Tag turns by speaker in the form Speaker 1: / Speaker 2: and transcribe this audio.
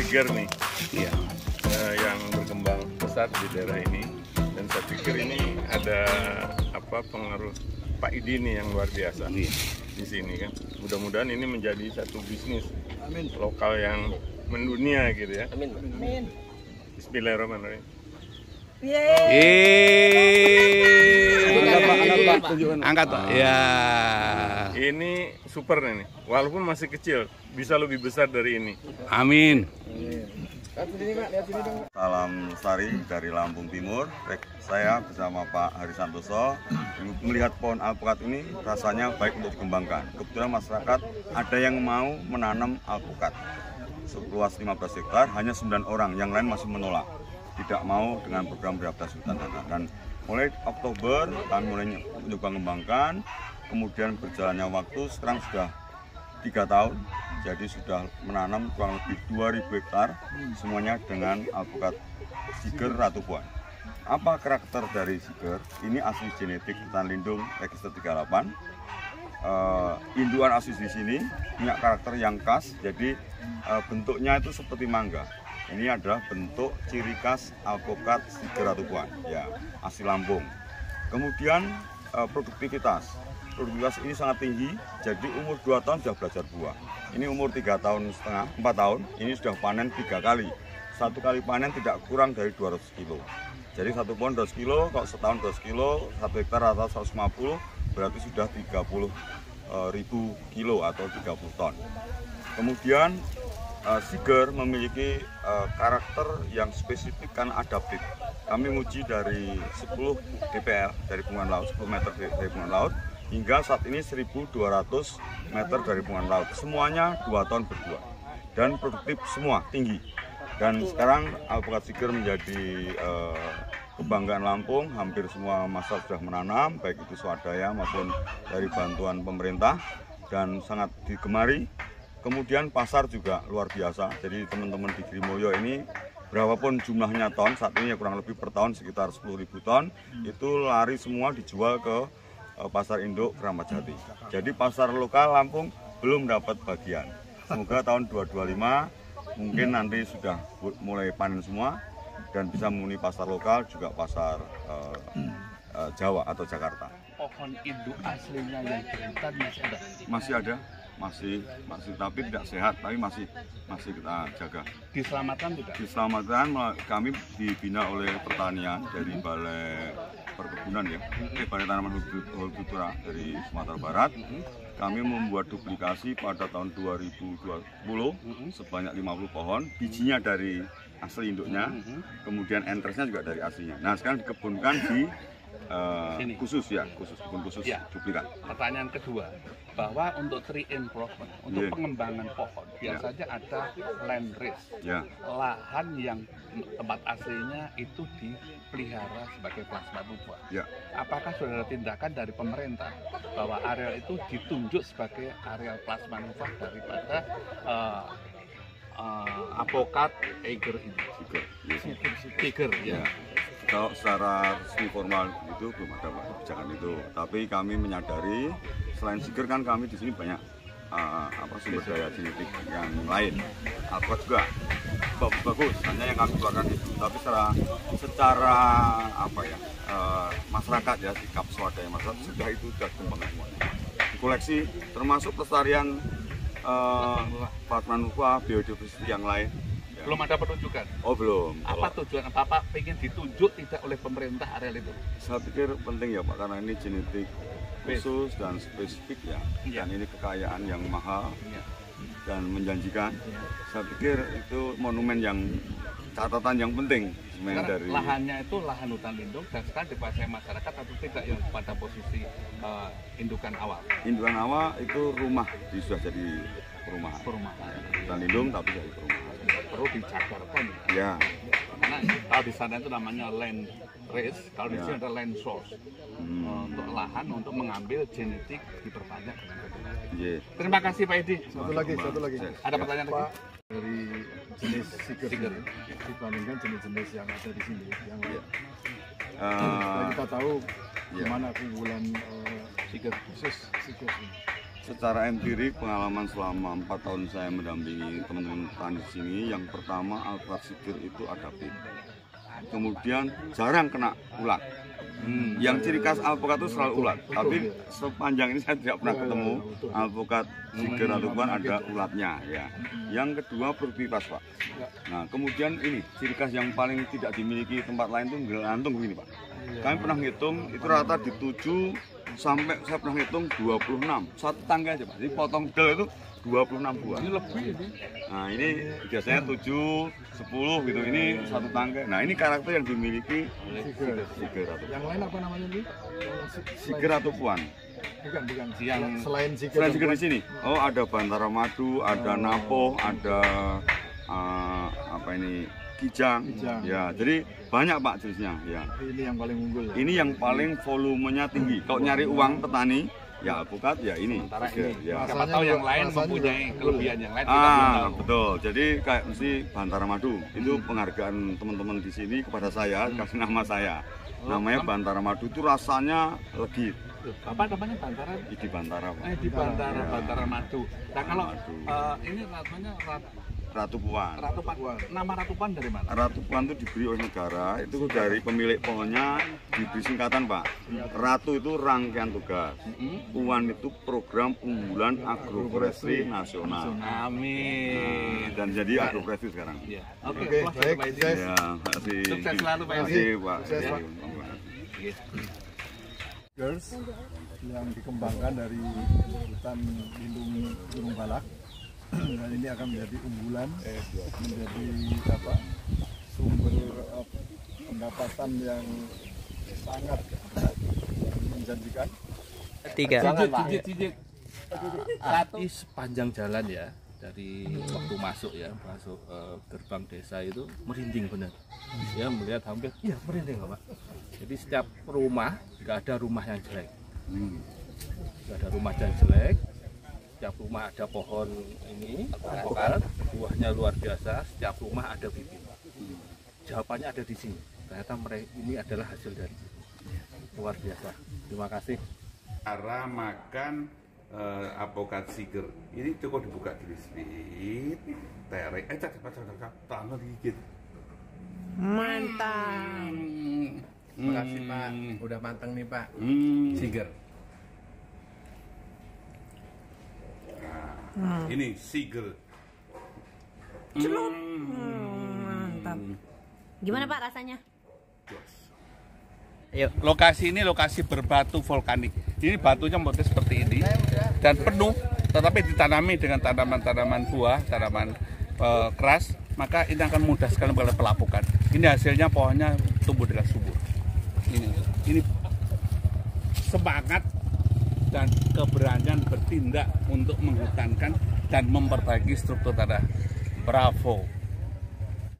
Speaker 1: Siger nih,
Speaker 2: Iya.
Speaker 1: yang berkembang pesat di daerah ini. Dan saya pikir ini ada pengaruh Pak Idi nih yang luar biasa
Speaker 2: Iya.
Speaker 1: di sini kan. Mudah-mudahan ini menjadi satu bisnis
Speaker 3: Amin.
Speaker 1: lokal yang mendunia gitu ya.
Speaker 4: Amin. Amin.
Speaker 1: Bismillahirrahmanirrahim.
Speaker 2: Angkat Pak. Ya.
Speaker 1: Ini super nih, walaupun masih kecil, bisa lebih besar dari ini.
Speaker 2: Amin.
Speaker 5: Salam Sari dari Lampung Timur. Saya bersama Pak Hari Santoso melihat pohon alpukat ini rasanya baik untuk dikembangkan. Kebetulan masyarakat ada yang mau menanam alpukat seluas 15 hektar, hanya 9 orang, yang lain masih menolak, tidak mau dengan program rehabilitasi hutan adat. Dan mulai Oktober kami mulai mencoba mengembangkan, kemudian berjalannya waktu sekarang sudah 3 tahun, jadi sudah menanam kurang lebih 2000 hektar, semuanya dengan alpukat Siger Ratu Puan. Apa karakter dari Siger? Ini asli genetik hutan lindung register 38. Induan asli di sini punya karakter yang khas, jadi bentuknya itu seperti mangga. Ini adalah bentuk ciri khas alpukat Siger Ratu Puan, ya, asli Lampung. Kemudian produktivitas ini sangat tinggi, jadi umur 2 tahun sudah belajar buah. Ini umur 3 tahun setengah, 4 tahun, ini sudah panen 3 kali. Satu kali panen tidak kurang dari 200 kilo. Jadi satu pohon 200 kilo, kalau setahun 200 kilo, 1 hektar atau 150, berarti sudah 30.000 kilo atau 30 ton. Kemudian Siger memiliki karakter yang spesifik karena adaptif. Kami uji dari 10 dpl dari permukaan laut, 10 meter dari permukaan laut, hingga saat ini 1.200 meter dari permukaan laut. Semuanya 2 ton berbuah dan produktif semua, tinggi. Dan sekarang alpukat Siger menjadi kebanggaan Lampung. Hampir semua masyarakat sudah menanam, baik itu swadaya maupun dari bantuan pemerintah, dan sangat digemari. Kemudian pasar juga luar biasa. Jadi teman-teman di Girimoyo ini, berapapun jumlahnya ton, saat ini ya kurang lebih per tahun sekitar 10.000 ton, itu lari semua dijual ke pasar induk Keramat Jati. Jadi pasar lokal Lampung belum dapat bagian. Semoga tahun 2025 mungkin nanti sudah mulai panen semua dan bisa memenuhi pasar lokal, juga pasar Jawa atau Jakarta.
Speaker 2: Pohon induk aslinya yang di hutan masih ada?
Speaker 5: Masih ada, masih tapi tidak sehat, tapi masih kita jaga.
Speaker 2: Diselamatkan tidak?
Speaker 5: Diselamatkan, kami dibina oleh pertanian dari Balai Perkebunan ya, Balai Tanaman Hortikultura dari Sumatera Barat. Kami membuat duplikasi pada tahun 2020 sebanyak 50 pohon, bijinya dari asli induknya, kemudian entresnya juga dari aslinya. Nah sekarang dikebunkan di khusus kebun khusus
Speaker 2: ya.
Speaker 5: Duplikat.
Speaker 2: Pertanyaan kedua, bahwa untuk tree improvement, untuk pengembangan pohon, biasanya ada land risk, lahan yang tempat aslinya itu dipelihara sebagai plasma tuba. Apakah sudah ada tindakan dari pemerintah bahwa areal itu ditunjuk sebagai areal plasma tuba daripada alpukat Siger ini? Siger, ya.
Speaker 5: Kalau secara resmi formal itu belum ada kebijakan itu, tapi kami menyadari selain Siger kan kami di sini banyak sumber daya genetik yang lain. Alpukat juga bagus, hanya yang kami keluarkan itu. Tapi secara masyarakat ya, sikap swadaya masyarakat sudah dikembangkan semuanya. Dikoleksi termasuk pelestarian plasma tuba, biodiversitas yang lain.
Speaker 2: Belum ada penunjukan? Oh belum. Apa tujuan Bapak ingin ditunjuk tidak oleh pemerintah areal itu?
Speaker 5: Saya pikir penting ya Pak, karena ini genetik khusus dan spesifik ya, dan ini kekayaan yang mahal dan menjanjikan. Saya pikir itu monumen yang catatan yang penting. Dari
Speaker 2: lahannya itu lahan hutan lindung dan sekarang dikuasai masyarakat atau tidak yang pada posisi indukan awal? Indukan awal itu rumah, sudah jadi perumahan. Hutan lindung tapi jadi perumahan. Perlu dijabarkan ya. Karena kalau di sana itu namanya land race, kalau di sini ada land source. Untuk lahan untuk mengambil genetik diperbanyak dengan betul. Terima kasih Pak Edi.
Speaker 3: Satu lagi.
Speaker 2: Ada pertanyaan lagi?
Speaker 3: Dari jenis Siger dibandingkan jenis-jenis yang ada di sini yang lain. Kita tahu gimana keunggulan Siger khusus Siger ini.
Speaker 5: secara empirik pengalaman selama 4 tahun saya mendampingi teman-teman petani di sini, yang pertama alpukat Siger itu adaptif, kemudian jarang kena ulat. Yang ciri khas alpukat itu selalu ulat, tapi sepanjang ini saya tidak pernah ketemu alpukat Siger ataupun ada ulatnya ya. Yang kedua produktivitas Pak. Nah kemudian ini ciri khas yang paling tidak dimiliki tempat lain itu gantung begini Pak. Kami pernah ngitung itu rata di 7 sampai saya pernah hitung 26 satu tangga aja Pak. Jadi potong del itu 26 buah. Ini lebih ini. Nah ini biasanya 7, 10 gitu. Ini satu tangga. Nah ini karakter yang dimiliki Siger atau
Speaker 3: yang lain apa namanya nih?
Speaker 5: Siger atau Puan.
Speaker 3: Bukan.
Speaker 5: Yang
Speaker 3: Selain
Speaker 5: Siger di sini. Oh ada Bantara Madu, ada Napoh, ada apa ini? Kijang. Ya, jadi banyak Pak jenisnya ya.
Speaker 3: Ini yang paling unggul ya? Ini
Speaker 5: yang paling volumenya tinggi. Kalau nyari uang petani ya alpukat ya ini.
Speaker 2: Ya. Siapa tahu yang lain mempunyai kelebihan yang lain kita belum tahu.
Speaker 5: Betul. Jadi kayak mesti Bantara Madu. Itu penghargaan teman-teman di sini kepada saya kasih nama saya. Namanya Bantara Madu, itu rasanya legit.
Speaker 2: Apa namanya Bantara?
Speaker 5: Di Bantara Pak.
Speaker 2: Di Bantara, ya. Bantara Madu. Nah kalau ini namanya
Speaker 5: Ratu Puan.
Speaker 2: Nama Ratu Puan dari mana?
Speaker 5: Ratu Puan itu diberi oleh negara, itu dari pemilik pohonnya, diberi singkatan Pak. Ratu itu rangkaian tugas, Puan itu program unggulan agroforestry nasional.
Speaker 2: Amin.
Speaker 5: Dan jadi agroforestry sekarang.
Speaker 3: Oke, baik.
Speaker 5: Ya, makasih.
Speaker 2: Sukses selalu Pak.
Speaker 5: Makasih Pak.
Speaker 3: Girls yang dikembangkan dari hutan lindung Gunung Balak. Dan ini akan menjadi unggulan, menjadi sumber pendapatan yang sangat menjanjikan.
Speaker 2: Cicit. Satu sepanjang jalan ya, dari waktu masuk gerbang desa itu merinding benar. Ya melihat hampir, merinding Pak. Jadi setiap rumah nggak ada rumah yang jelek, Setiap rumah ada pohon ini, alpukat, buahnya luar biasa. Setiap rumah ada bibit. Jawabannya ada di sini. Ternyata mereka ini adalah hasil dari luar biasa. Terima kasih.
Speaker 4: Cara makan alpukat Siger ini cukup dibuka dulu sedikit, terek, cepat, tangan digigit.
Speaker 6: Mantap. Terima kasih Pak, udah matang nih Pak. Siger.
Speaker 4: Ini Siger.
Speaker 7: Celup. Mantap. Gimana Pak rasanya?
Speaker 2: Lokasi ini lokasi berbatu vulkanik. Ini batunya modelnya seperti ini dan penuh, tetapi ditanami dengan tanaman-tanaman buah, tanaman keras, maka ini akan mudah sekali oleh pelapukan. Ini hasilnya pohonnya tumbuh dengan subur. Ini semangat dan keberanian bertindak untuk menghutankan dan memperbaiki struktur tanah. Bravo.